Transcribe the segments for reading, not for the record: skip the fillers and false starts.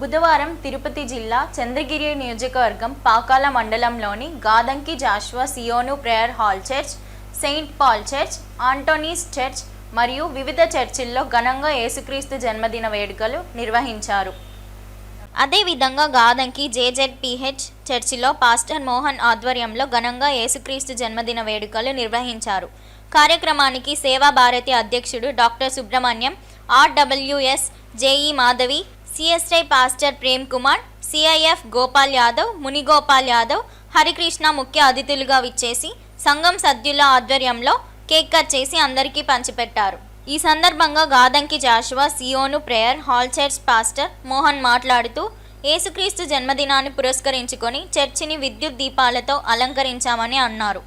బుధవారం తిరుపతి జిల్లా చంద్రగిరి నియోజకవర్గం పాకాల మండలంలోని Gadanki Joshua Zion prayer hall church, Saint Paul church, Anthony's church మరియు వివిధ చర్చిల్లో ఘనంగా యేసుక్రీస్తు జన్మదిన వేడుకలు నిర్వహించారు. అదేవిధంగా గాదంకి జేజెడ్పీహెచ్ చర్చిలో పాస్టర్ మోహన్ ఆధ్వర్యంలో ఘనంగా యేసుక్రీస్తు జన్మదిన వేడుకలు నిర్వహించారు. కార్యక్రమానికి సేవా భారతి అధ్యక్షుడు doctor Subrahmanyam, RWS JE Madhavi, CSI pastor Prem Kumar, CIF Gopal Yadav, Munigopal Yadav, Harikrishna ముఖ్య అతిథులుగా విచ్చేసి సంఘం సభ్యుల ఆధ్వర్యంలో కేక్ కట్ చేసి అందరికీ పంచిపెట్టారు. ఈ సందర్భంగా Gadanki Joshua Zion prayer hall church pastor Mohan మాట్లాడుతూ, యేసుక్రీస్తు జన్మదినాన్ని పురస్కరించుకొని చర్చిని విద్యుత్ దీపాలతో అలంకరించామని అన్నారు.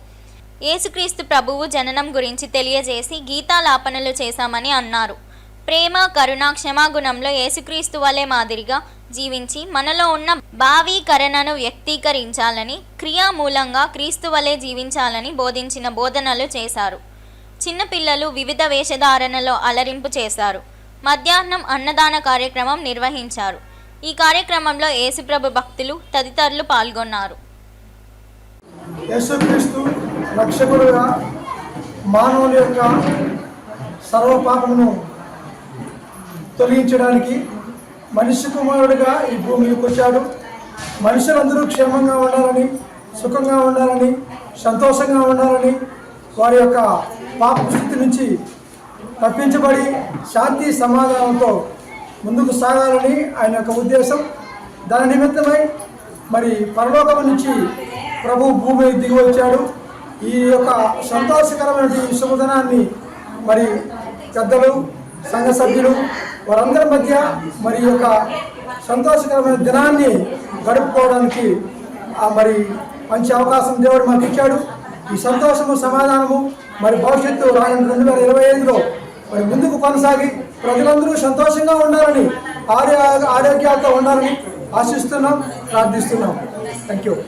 యేసుక్రీస్తు ప్రభువు జననం గురించి తెలియజేసి గీతాలాపనలు చేశామని అన్నారు. ప్రేమ, కరుణ, క్షమాగుణంలో యేసుక్రీస్తు వలె మాదిరిగా జీవించి మనలో ఉన్న భావీకరణను వ్యక్తీకరించాలని, క్రియామూలంగా క్రీస్తు వలె జీవించాలని బోధించిన బోధనలు చేశారు. చిన్నపిల్లలు వివిధ వేషధారణలో అలరింపు చేశారు. మధ్యాహ్నం అన్నదాన కార్యక్రమం నిర్వహించారు. ఈ కార్యక్రమంలో యేసుప్రభు భక్తులు తదితరులు పాల్గొన్నారు. యేసుక్రీస్తు రక్షకుడుగా మానవుని యొక్క సర్వ పాపమును తొలగించడానికి మనిషి కుమారుడిగా ఈ భూమికి వచ్చాడు. మనుషులందరూ క్షేమంగా ఉండాలని, సుఖంగా ఉండాలని, సంతోషంగా ఉండాలని, వారి యొక్క పాప స్థితి నుంచి తప్పించబడి శాంతి సమాధానంతో ముందుకు సాగాలని ఆయన యొక్క ఉద్దేశం. దాని నిమిత్తమై మరి పరలోకం నుంచి ప్రభు భూమి దిగి వచ్చాడు. ఈ యొక్క సంతోషకరమైన శుభదినాన్ని మరి పెద్దలు, సంఘ సభ్యులు వారందరి మధ్య మరి యొక్క సంతోషకరమైన దినాన్ని గడుపుకోవడానికి మరి మంచి అవకాశం దేవుడు మాకు ఇచ్చాడు. ఈ సంతోషము, సమాధానము మరి భవిష్యత్తు 2025లో మరి ముందుకు కొనసాగి ప్రజలందరూ సంతోషంగా ఉండాలని, ఆరోగ్యాలతో ఉండాలని ఆశిస్తున్నాం, ప్రార్థిస్తున్నాం. Thank you.